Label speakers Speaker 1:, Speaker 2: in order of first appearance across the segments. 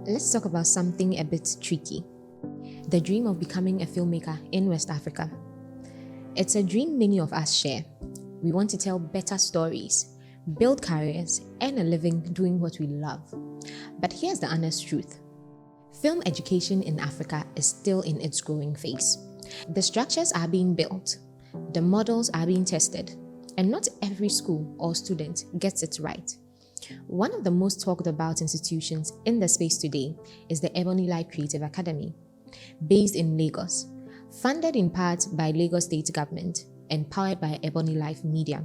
Speaker 1: let's talk about something a bit tricky. The dream of becoming a filmmaker in West Africa. It's a dream many of us share. We want to tell better stories, build careers, earn a living doing what we love. But here's the honest truth. Film education in Africa is still in its growing phase. The structures are being built, the models are being tested, and not every school or student gets it right. One of the most talked about institutions in the space today is the EbonyLife Creative Academy, based in Lagos, funded in part by Lagos State Government and powered by EbonyLife Media.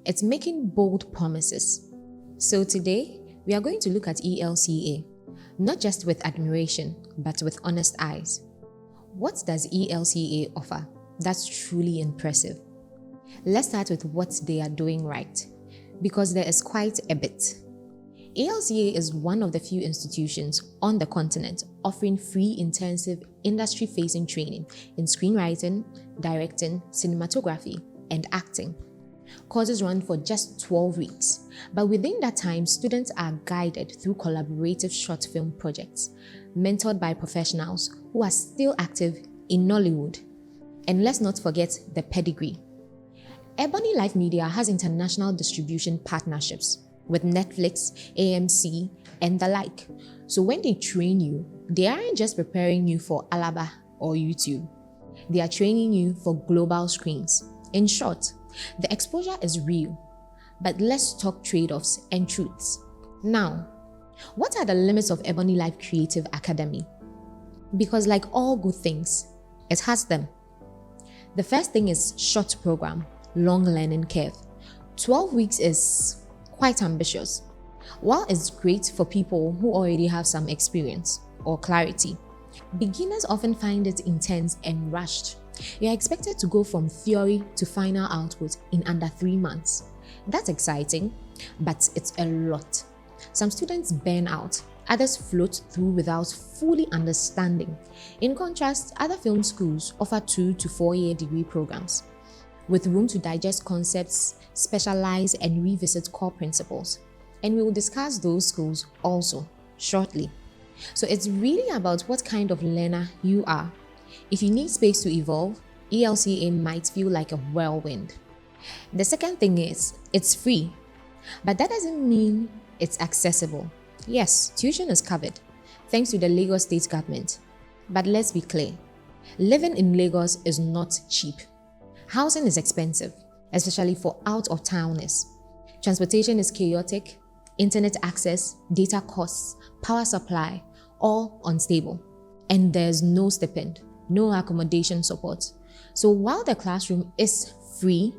Speaker 1: It's making bold promises. So today, we are going to look at ELCA, not just with admiration, but with honest eyes. What does ELCA offer that's truly impressive? Let's start with what they are doing right, because there is quite a bit. ELCA is one of the few institutions on the continent offering free intensive industry-facing training in screenwriting, directing, cinematography, and acting. Courses run for just 12 weeks, but within that time, students are guided through collaborative short film projects, mentored by professionals who are still active in Nollywood. And let's not forget the pedigree. EbonyLife Media has international distribution partnerships with Netflix, AMC, and the like. So when they train you, they aren't just preparing you for Alaba or YouTube. They are training you for global screens. In short, the exposure is real, but let's talk trade-offs and truths. Now, what are the limits of EbonyLife Creative Academy? Because like all good things, it has them. The first thing is short program, long learning curve. 12 weeks is quite ambitious. While it's great for people who already have some experience or clarity, beginners often find it intense and rushed. You're expected to go from theory to final output in under 3 months. That's exciting, but it's a lot. Some students burn out, others float through without fully understanding. In contrast, other film schools offer 2 to 4 year degree programs, with room to digest concepts, specialize, and revisit core principles. And we will discuss those schools also shortly. So it's really about what kind of learner you are. If you need space to evolve, ELCA might feel like a whirlwind. The second thing is, it's free, but that doesn't mean it's accessible. Yes, tuition is covered, thanks to the Lagos State Government. But let's be clear, living in Lagos is not cheap. Housing is expensive, especially for out-of-towners. Transportation is chaotic, internet access, data costs, power supply, all unstable. And there's no stipend, no accommodation support. So while the classroom is free,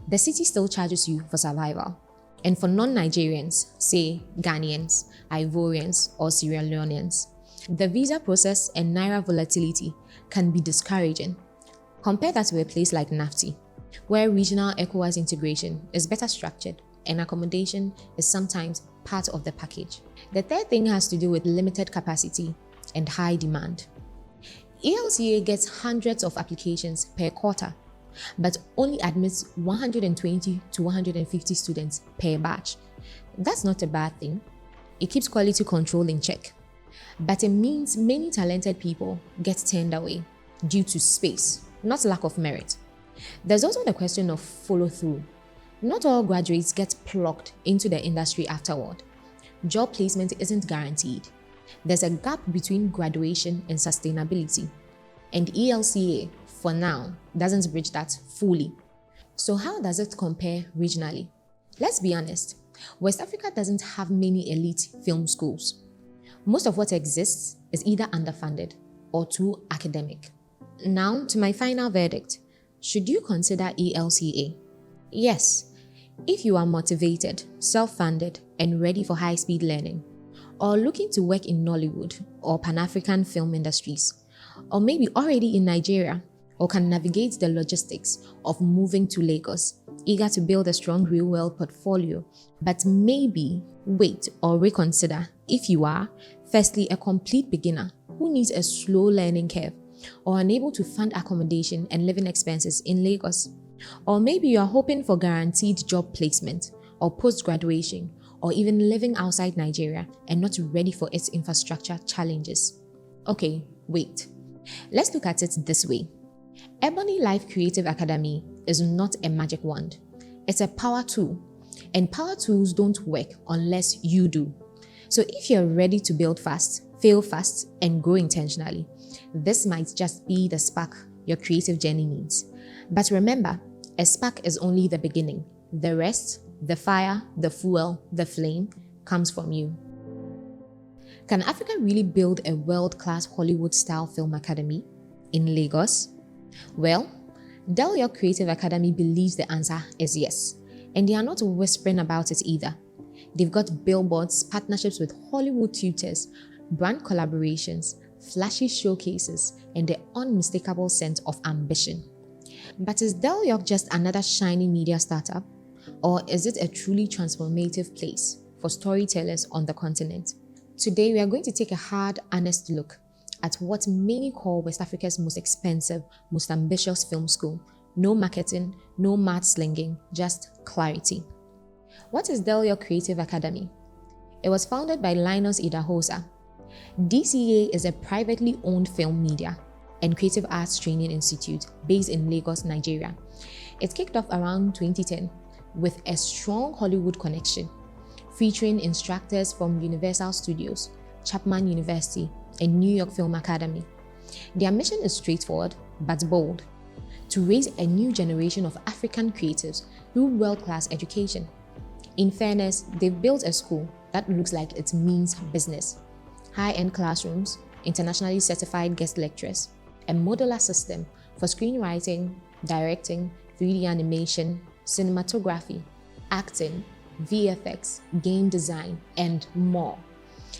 Speaker 1: the city still charges you for survival. And for non-Nigerians, say Ghanaians, Ivorians, or Sierra Leoneans, the visa process and naira volatility can be discouraging. Compare that to a place like NAFTI, where regional ECOWAS integration is better structured and accommodation is sometimes part of the package. The third thing has to do with limited capacity and high demand. ELCA gets hundreds of applications per quarter, but only admits 120 to 150 students per batch. That's not a bad thing. It keeps quality control in check. But it means many talented people get turned away due to space, not lack of merit. There's also the question of follow-through. Not all graduates get plugged into the industry afterward. Job placement isn't guaranteed. There's a gap between graduation and sustainability. And ELCA, for now, doesn't bridge that fully. So how does it compare regionally? Let's be honest, West Africa doesn't have many elite film schools. Most of what exists is either underfunded or too academic. Now to my final verdict. Should you consider ELCA? Yes, if you are motivated, self-funded, and ready for high-speed learning, or looking to work in Nollywood or Pan-African film industries, or maybe already in Nigeria, or can navigate the logistics of moving to Lagos, eager to build a strong real-world portfolio, but maybe wait or reconsider if you are, firstly, a complete beginner who needs a slow learning curve, or unable to fund accommodation and living expenses in Lagos. Or maybe you are hoping for guaranteed job placement or post-graduation, or even living outside Nigeria and not ready for its infrastructure challenges. Okay, wait. Let's look at it this way. EbonyLife Creative Academy is not a magic wand. It's a power tool, and power tools don't work unless you do. So if you're ready to build fast, fail fast, and grow intentionally, this might just be the spark your creative journey needs. But remember, a spark is only the beginning. The rest, the fire, the fuel, the flame, comes from you. Can Africa really build a world-class Hollywood-style film academy in Lagos? Well, Delyork Creative Academy believes the answer is yes, and they are not whispering about it either. They've got billboards, partnerships with Hollywood tutors, brand collaborations, flashy showcases, and the unmistakable sense of ambition. But is Delyork just another shiny media startup? Or is it a truly transformative place for storytellers on the continent? Today, we are going to take a hard, honest look at what many call West Africa's most expensive, most ambitious film school. No marketing, no mad slinging, just clarity. What is Delyork Creative Academy? It was founded by Linus Idahosa. DCA is a privately owned film media and creative arts training institute based in Lagos, Nigeria. It kicked off around 2010 with a strong Hollywood connection, featuring instructors from Universal Studios, Chapman University, and New York Film Academy. Their mission is straightforward but bold: to raise a new generation of African creatives through world-class education. In fairness, they've built a school that looks like it means business. High-end classrooms, internationally certified guest lecturers, a modular system for screenwriting, directing, 3D animation, cinematography, acting, VFX, game design, and more.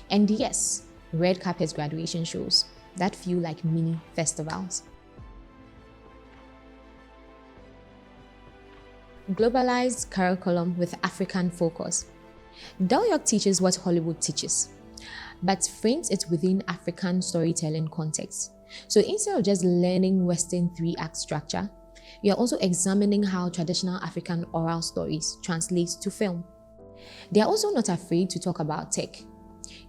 Speaker 1: And yes, red carpet graduation shows that feel like mini festivals. Globalized curriculum with African focus. Delyork teaches what Hollywood teaches, but frames it within African storytelling context. So instead of just learning Western 3-act structure, you're also examining how traditional African oral stories translate to film. They are also not afraid to talk about tech,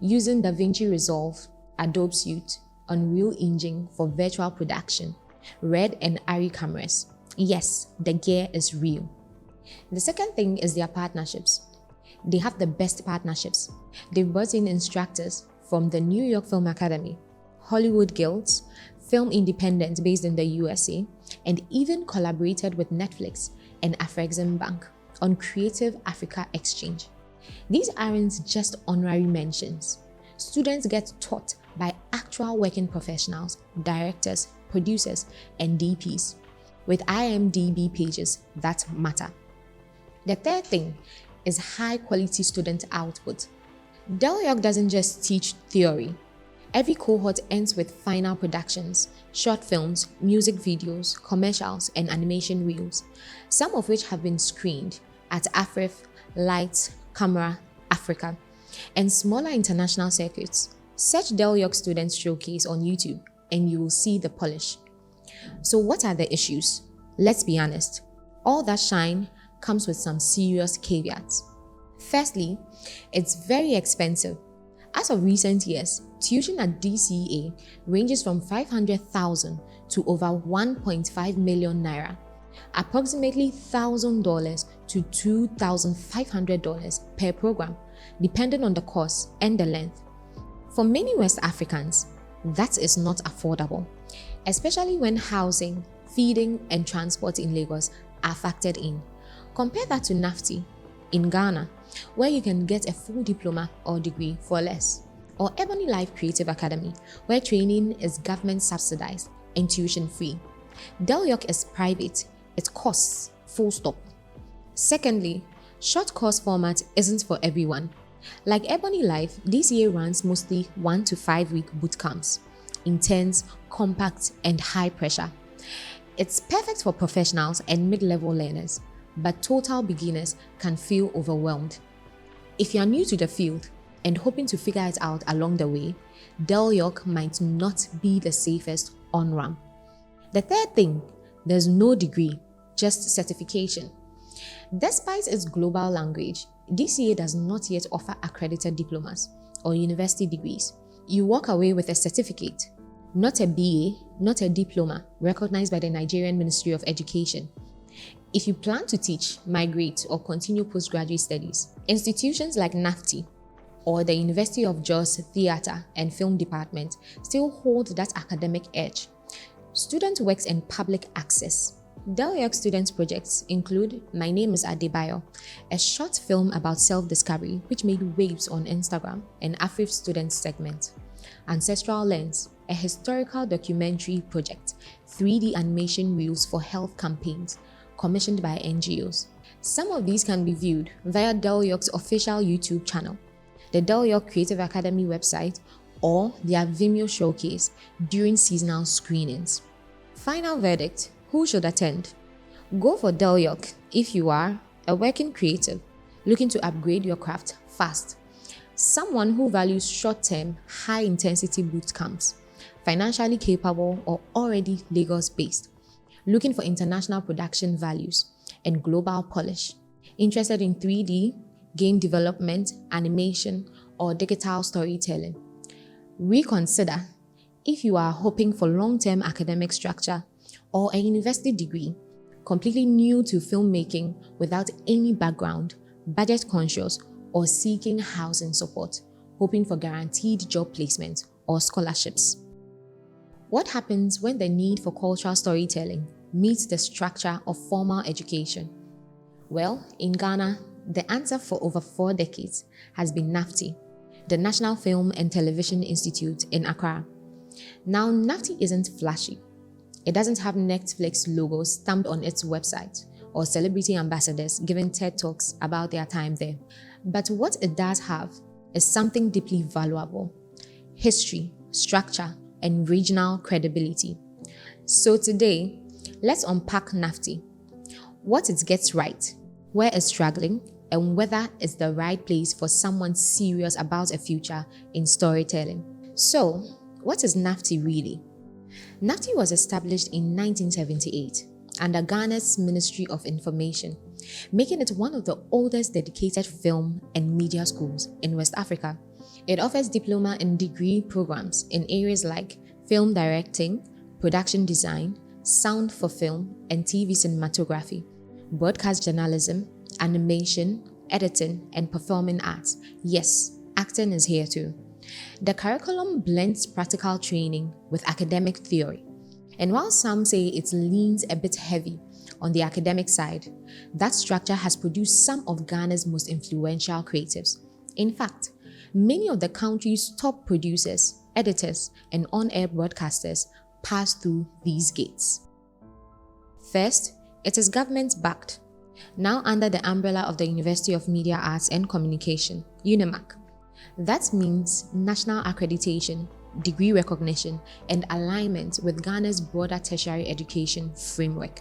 Speaker 1: using DaVinci Resolve, Adobe Suite, Unreal Engine for virtual production, Red and Arri cameras. Yes, the gear is real. The second thing is their partnerships. They have the best partnerships. They've brought in instructors from the New York Film Academy, Hollywood Guilds, Film Independent based in the USA, and even collaborated with Netflix and Afrexim Bank on Creative Africa Exchange. These aren't just honorary mentions. Students get taught by actual working professionals, directors, producers, and DPs, with IMDb pages that matter. The third thing is high-quality student output. Delyork doesn't just teach theory. Every cohort ends with final productions, short films, music videos, commercials, and animation reels, some of which have been screened at AFRIF, Lights, Camera, Africa, and smaller international circuits. Search Delyork Students Showcase on YouTube and you will see the polish. So what are the issues? Let's be honest. All that shine comes with some serious caveats. Firstly, it's very expensive. As of recent years, tuition at DCA ranges from 500,000 to over 1.5 million naira, approximately $1,000 to $2,500 per program, depending on the course and the length. For many West Africans, that is not affordable, especially when housing, feeding, and transport in Lagos are factored in. Compare that to NAFTI in Ghana, where you can get a full diploma or degree for less, or EbonyLife Creative Academy, where training is government subsidized and tuition free. Delyork is private, it costs, full stop. Secondly, short course format isn't for everyone. Like EbonyLife, DCA runs mostly 1 to 5 week boot camps, intense, compact, and high pressure. It's perfect for professionals and mid-level learners, but total beginners can feel overwhelmed. If you're new to the field and hoping to figure it out along the way, Delyork might not be the safest on-ramp. The third thing, there's no degree, just certification. Despite its global language, DCA does not yet offer accredited diplomas or university degrees. You walk away with a certificate, not a BA, not a diploma recognized by the Nigerian Ministry of Education. If you plan to teach, migrate, or continue postgraduate studies, institutions like NAFTI or the University of Jos Theatre and Film Department still hold that academic edge. Student works in public access. Delyork students' projects include My Name is Adebayo, a short film about self-discovery which made waves on Instagram, and Afrif Students segment. Ancestral Lens, a historical documentary project, 3D animation reels for health campaigns, commissioned by NGOs. Some of these can be viewed via Delyork's official YouTube channel, the Delyork Creative Academy website, or their Vimeo showcase during seasonal screenings. Final verdict: who should attend? Go for Delyork if you are a working creative looking to upgrade your craft fast, someone who values short-term, high-intensity boot camps, financially capable or already Lagos-based, looking for international production values and global polish, interested in 3D, game development, animation, or digital storytelling. Reconsider if you are hoping for long-term academic structure or a university degree, completely new to filmmaking without any background, budget conscious, or seeking housing support, hoping for guaranteed job placement or scholarships. What happens when the need for cultural storytelling meets the structure of formal education? Well, in Ghana, the answer for over 4 decades has been NAFTI, the National Film and Television Institute in Accra. Now, NAFTI isn't flashy. It doesn't have Netflix logos stamped on its website or celebrity ambassadors giving TED Talks about their time there. But what it does have is something deeply valuable: history, structure, and regional credibility. So today, let's unpack NAFTI, what it gets right, where it's struggling, and whether it's the right place for someone serious about a future in storytelling. So, what is NAFTI really? NAFTI was established in 1978 under Ghana's Ministry of Information, making it one of the oldest dedicated film and media schools in West Africa. It offers diploma and degree programs in areas like film directing, production design, sound for film and TV cinematography, broadcast journalism, animation, editing, and performing arts. Yes, acting is here too. The curriculum blends practical training with academic theory. And while some say it leans a bit heavy on the academic side, that structure has produced some of Ghana's most influential creatives. In fact, many of the country's top producers, editors, and on-air broadcasters pass through these gates. First, it is government-backed, now under the umbrella of the University of Media Arts and Communication, UNIMAC. That means national accreditation, degree recognition, and alignment with Ghana's broader tertiary education framework.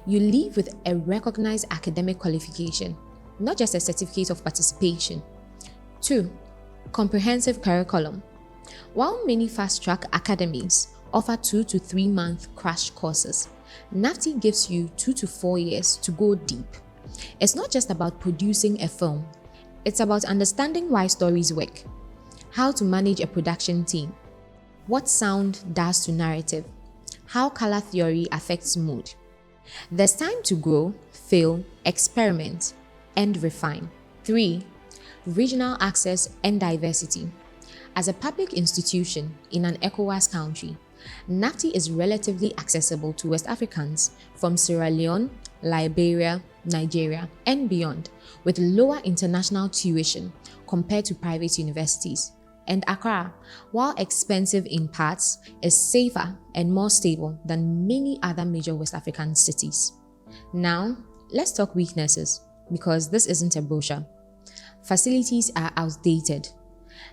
Speaker 1: You leave with a recognized academic qualification, not just a certificate of participation. 2. Comprehensive curriculum. While many fast-track academies offer 2 to 3 month crash courses, NAFTI gives you 2 to 4 years to go deep. It's not just about producing a film. It's about understanding why stories work, how to manage a production team, what sound does to narrative, how color theory affects mood. There's time to grow, fail, experiment, and refine. 3. Regional access and diversity. As a public institution in an ECOWAS country, NAFTI is relatively accessible to West Africans from Sierra Leone, Liberia, Nigeria, and beyond, with lower international tuition compared to private universities. And Accra, while expensive in parts, is safer and more stable than many other major West African cities. Now, let's talk weaknesses, because this isn't a brochure. Facilities are outdated.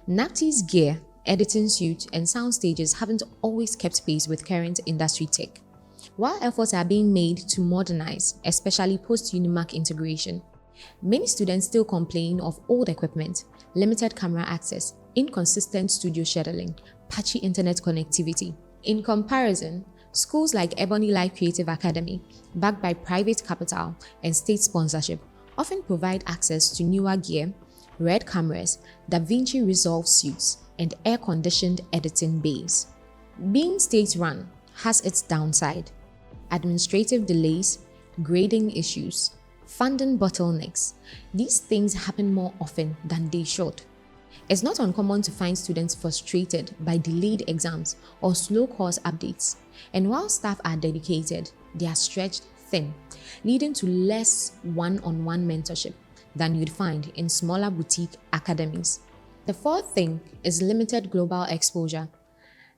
Speaker 1: NAFTI's gear, editing suite, and sound stages haven't always kept pace with current industry tech. While efforts are being made to modernize, especially post-UNIMAC integration, many students still complain of old equipment, limited camera access, inconsistent studio scheduling, patchy internet connectivity. In comparison, Schools like EbonyLife Creative Academy, backed by private capital and state sponsorship, often provide access to newer gear, red cameras, DaVinci Resolve suites, and air-conditioned editing bays. Being state-run has its downside: administrative delays, grading issues, funding bottlenecks. These things happen more often than they should. It's not uncommon to find students frustrated by delayed exams or slow course updates. And while staff are dedicated, they are stretched thin, leading to less one-on-one mentorship than you'd find in smaller boutique academies. The fourth thing is limited global exposure.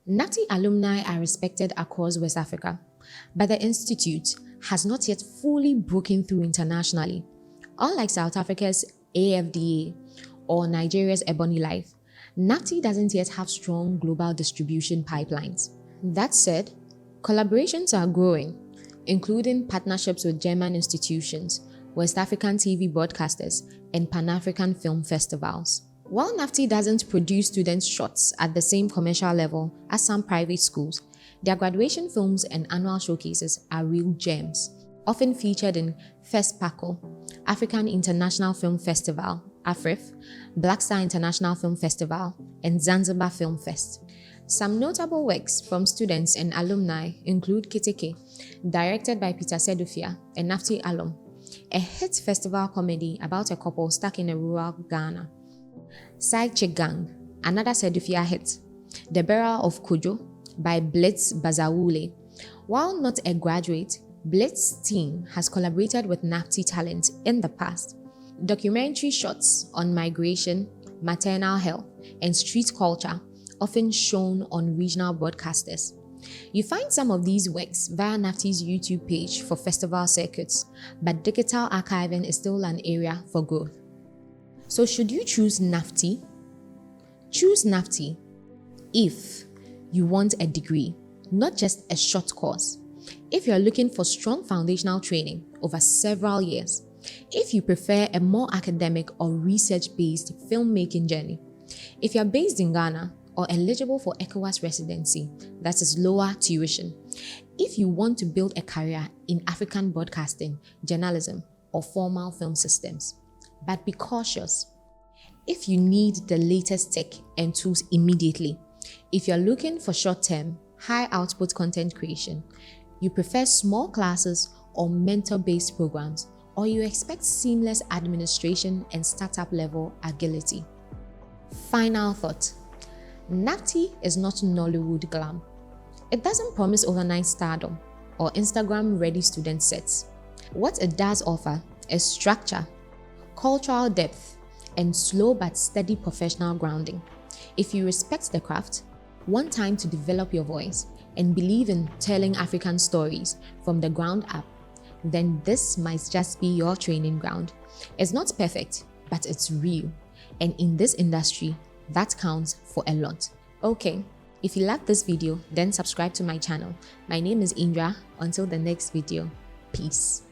Speaker 1: NAFTI alumni are respected across West Africa, but the institute has not yet fully broken through internationally. Unlike South Africa's AFDA or Nigeria's EbonyLife, NAFTI doesn't yet have strong global distribution pipelines. That said, collaborations are growing, including partnerships with German institutions, West African TV broadcasters, and Pan-African film festivals. While NAFTI doesn't produce student shots at the same commercial level as some private schools, their graduation films and annual showcases are real gems, often featured in FESPACO, African International Film Festival, AFRIF, Black Star International Film Festival, and Zanzibar Film Fest. Some notable works from students and alumni include Keteke, directed by Peter Sedufia, a NAFTI alum, a hit festival comedy about a couple stuck in a rural Ghana. Side Chick Gang, another Sedufia hit, The Bearer of Kojo by Blitz Bazawule. While not a graduate, Blitz's team has collaborated with NAFTI talent in the past. Documentary shots on migration, maternal health, and street culture, often shown on regional broadcasters. You find some of these works via NAFTI's YouTube page for festival circuits, but digital archiving is still an area for growth. So should you choose NAFTI? Choose NAFTI if you want a degree, not just a short course. If you're looking for strong foundational training over several years. If you prefer a more academic or research-based filmmaking journey. If you're based in Ghana or eligible for ECOWAS residency, that is lower tuition. If you want to build a career in African broadcasting, journalism, or formal film systems. But be cautious. If you need the latest tech and tools immediately, if you're looking for short-term, high-output content creation, you prefer small classes or mentor-based programs, or you expect seamless administration and startup-level agility. Final thought. NAFTI is not Nollywood glam. It doesn't promise overnight stardom or Instagram-ready student sets. What it does offer is structure, cultural depth, and slow but steady professional grounding. If you respect the craft, want time to develop your voice, and believe in telling African stories from the ground up, then this might just be your training ground. It's not perfect, but it's real. And in this industry, that counts for a lot. Okay, if you like this video, then subscribe to my channel. My name is Indra. Until the next video, peace.